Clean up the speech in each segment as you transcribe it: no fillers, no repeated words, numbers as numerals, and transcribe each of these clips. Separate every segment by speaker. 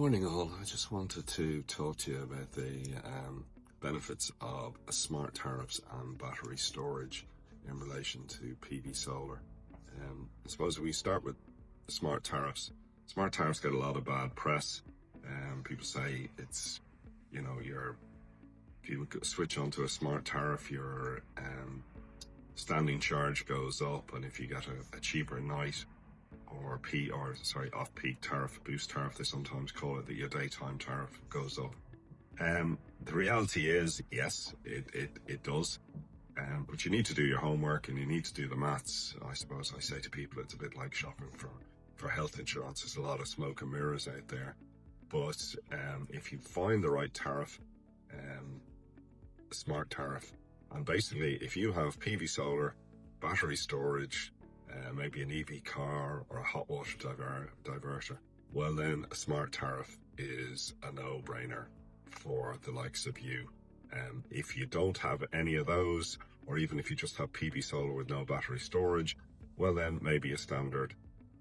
Speaker 1: Morning all. I just wanted to talk to you about the benefits of smart tariffs and battery storage in relation to PV solar. I suppose we start with smart tariffs. Smart tariffs get a lot of bad press. People say it's, if you switch onto a smart tariff, your standing charge goes up, and if you get a cheaper night or off-peak tariff, boost tariff, they sometimes call it, that your daytime tariff goes up. The reality is, yes, it does. But you need to do your homework and you need to do the maths. I suppose I say to people, it's a bit like shopping for health insurance. There's a lot of smoke and mirrors out there. But if you find the right tariff, a smart tariff, and basically if you have PV solar, battery storage, maybe an EV car or a hot water diverter, well then a smart tariff is a no-brainer for the likes of you. If you don't have any of those, or even if you just have PV solar with no battery storage, well then maybe a standard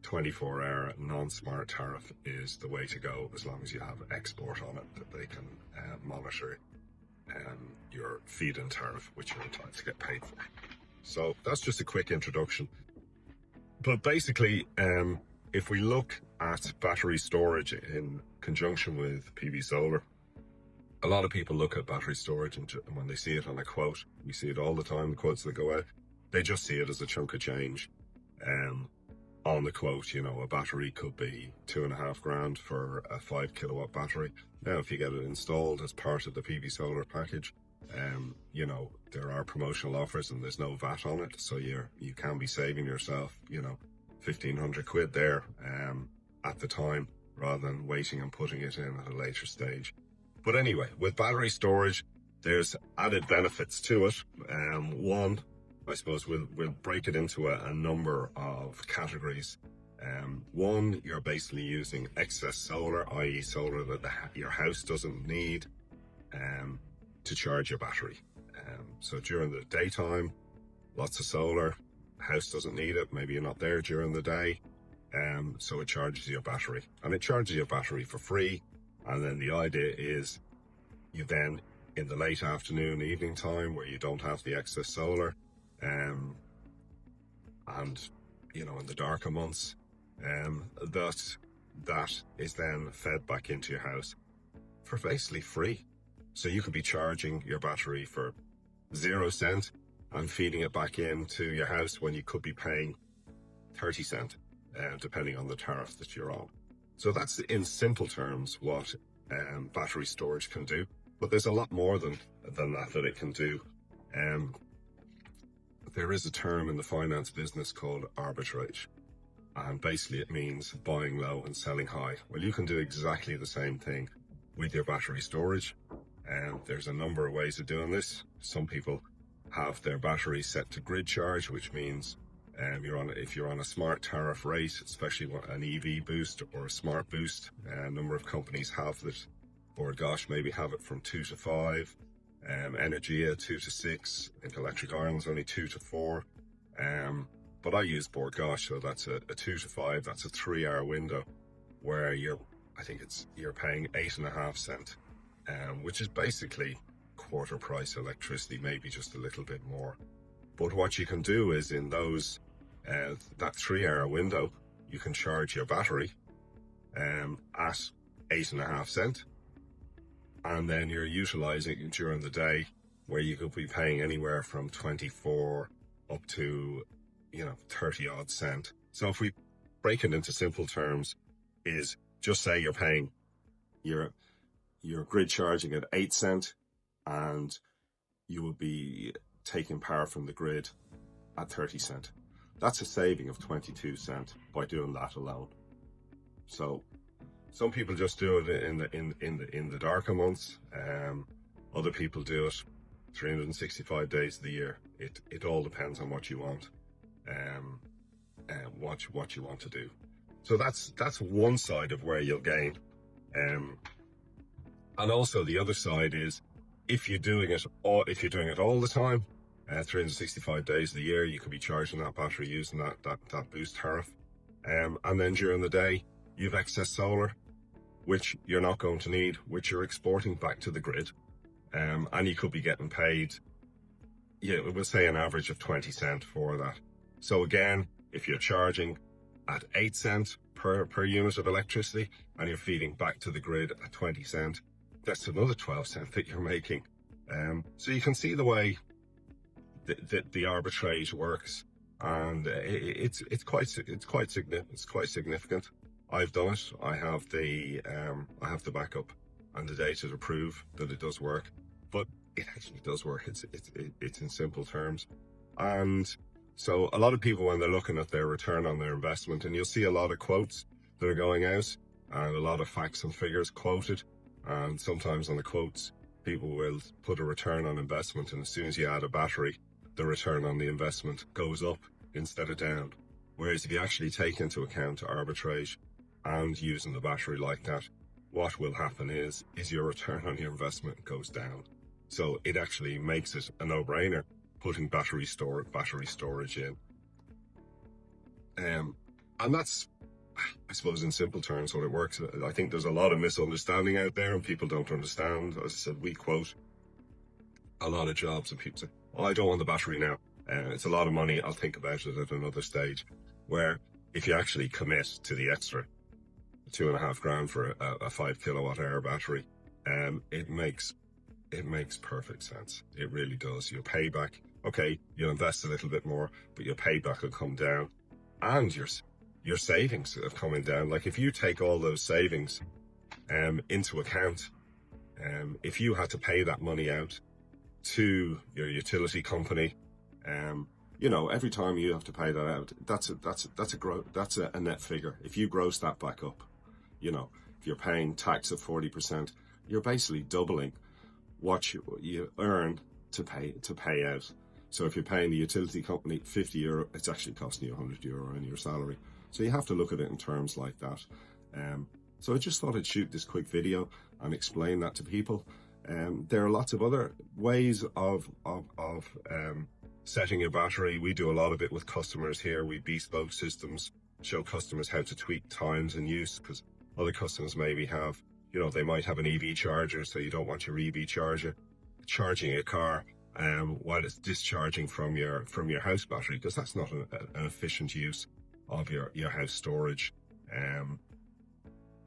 Speaker 1: 24-hour non-smart tariff is the way to go, as long as you have export on it that they can monitor your feed-in tariff, which you're entitled to get paid for. So that's just a quick introduction. But basically, if we look at battery storage in conjunction with PV solar, a lot of people look at battery storage and when they see it on a quote, we see it all the time, the quotes that go out, they just see it as a chunk of change. On the quote, a battery could be $2,500 for a 5 kilowatt battery. Now, if you get it installed as part of the PV solar package, there are promotional offers and there's no VAT on it. So you can be saving yourself, 1,500 quid there at the time, rather than waiting and putting it in at a later stage. But anyway, with battery storage, there's added benefits to it. One, I suppose we'll break it into a number of categories. One, you're basically using excess solar, i.e. solar that your house doesn't need to charge your battery. So during the daytime, lots of solar, house doesn't need it, maybe you're not there during the day, so it charges your battery. And it charges your battery for free. And then the idea is you then, in the late afternoon, evening time, where you don't have the excess solar, and in the darker months, that is then fed back into your house for basically free. So you could be charging your battery for 0 cent and feeding it back into your house when you could be paying 30 cent, depending on the tariff that you're on. So that's, in simple terms, what battery storage can do. But there's a lot more than that it can do. There is a term in the finance business called arbitrage, and basically it means buying low and selling high. Well, you can do exactly the same thing with your battery storage. There's a number of ways of doing this. Some people have their battery set to grid charge, which means if you're on a smart tariff rate, especially an EV boost or a smart boost, a number of companies have that. Bord Gáis maybe have it from 2 to 5, Energia 2 to 6, I think Electric Ireland's only 2 to 4. But I use Bord Gáis, so that's a 2 to 5, that's a 3-hour window where you're paying 8.5 cent, which is basically quarter price electricity, maybe just a little bit more. But what you can do is in those that 3-hour window, you can charge your battery at 8.5 cent. And then you're utilizing it during the day, where you could be paying anywhere from 24 up to 30 odd cent. So if we break it into simple terms, is just say you're paying your grid charging at 8 cent, and you will be taking power from the grid at 30 cent. That's a saving of 22 cent by doing that alone. So some people just do it in the darker months. Other people do it 365 days of the year. It all depends on what you want, what you want to do. So that's one side of where you'll gain. And also the other side is, if you're doing it all the time, 365 days of the year, you could be charging that battery using that boost tariff. And then during the day, you've excess solar. which you're not going to need, which you're exporting back to the grid. And you could be getting paid, we'll say an average of 20 cents for that. So again, if you're charging at 8 cents per unit of electricity and you're feeding back to the grid at 20 cents, that's another 12 cents that you're making. So you can see the way the arbitrage works, and it's quite significant. I've done it. I have the backup and the data to prove that it does work, but it actually does work. It's in simple terms. And so a lot of people, when they're looking at their return on their investment, and you'll see a lot of quotes that are going out and a lot of facts and figures quoted, and sometimes on the quotes people will put a return on investment, and as soon as you add a battery, the return on the investment goes up instead of down. Whereas if you actually take into account arbitrage and using the battery like that, what will happen is your return on your investment goes down. So it actually makes it a no-brainer putting battery storage in. And that's, I suppose, in simple terms, what it works. I think there's a lot of misunderstanding out there and people don't understand. As I said, we quote a lot of jobs and people say, oh, I don't want the battery now. It's a lot of money. I'll think about it at another stage. Where if you actually commit to the extra $2,500 for a 5 kilowatt hour battery, it makes perfect sense. It really does. Your payback, okay, you'll invest a little bit more, but your payback will come down, and your savings are coming down. Like if you take all those savings into account, if you had to pay that money out to your utility company, every time you have to pay that out, that's a net figure. If you gross that back up, if you're paying tax of 40%, you're basically doubling what you earn to pay out. So if you're paying the utility company €50, it's actually costing you €100 in your salary. So you have to look at it in terms like that. So I just thought I'd shoot this quick video and explain that to people. There are lots of other ways of setting your battery. We do a lot of it with customers here. We bespoke systems, show customers how to tweak times and use, because other customers maybe have, they might have an EV charger, so you don't want your EV charger charging a car while it's discharging from your house battery, because that's not an efficient use of your house storage.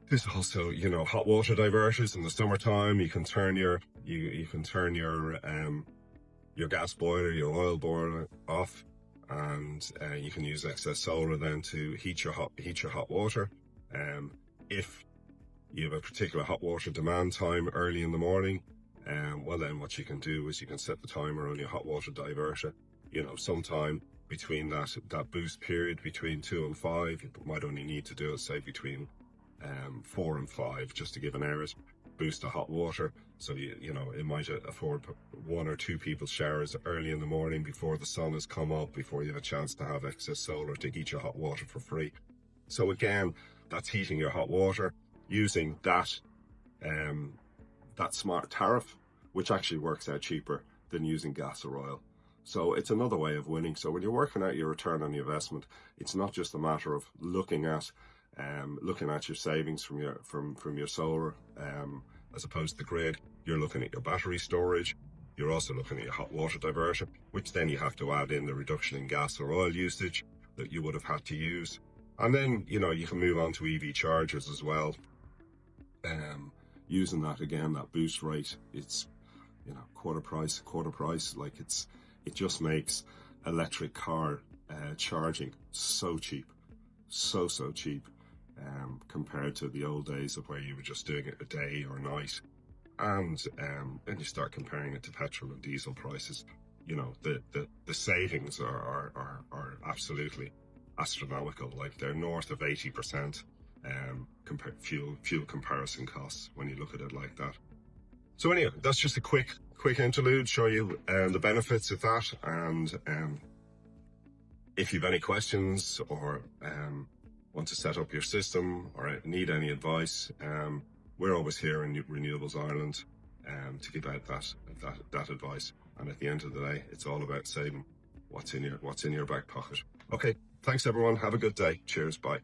Speaker 1: There's also, hot water diverters in the summertime. You can turn your gas boiler, your oil boiler off, and you can use excess solar then to heat your hot water. If you have a particular hot water demand time early in the morning, well then what you can do is you can set the timer on your hot water diverter. Sometime between that boost period between 2 and 5, you might only need to do it, say, between 4 and 5, just to give an hour's boost of hot water. So it might afford 1 or 2 people's showers early in the morning before the sun has come up, before you have a chance to have excess solar to heat your hot water for free. So again, that's heating your hot water using that smart tariff, which actually works out cheaper than using gas or oil. So it's another way of winning. So when you're working out your return on your investment, it's not just a matter of looking at your savings from your solar as opposed to the grid. You're looking at your battery storage. You're also looking at your hot water diverter, which then you have to add in the reduction in gas or oil usage that you would have had to use. And then, you can move on to EV chargers as well. Using that, again, that boost rate, it's, quarter price. Like it just makes electric car charging so cheap, so cheap, compared to the old days of where you were just doing it a day or night. And then you start comparing it to petrol and diesel prices. The savings are absolutely astronomical. Like they're north of 80% fuel comparison costs when you look at it like that. So anyway, that's just a quick interlude, show you the benefits of that. And if you've any questions or want to set up your system or need any advice, we're always here in Renewables Ireland to give out that advice. And at the end of the day, it's all about saving what's in your back pocket. Okay, thanks everyone. Have a good day. Cheers. Bye.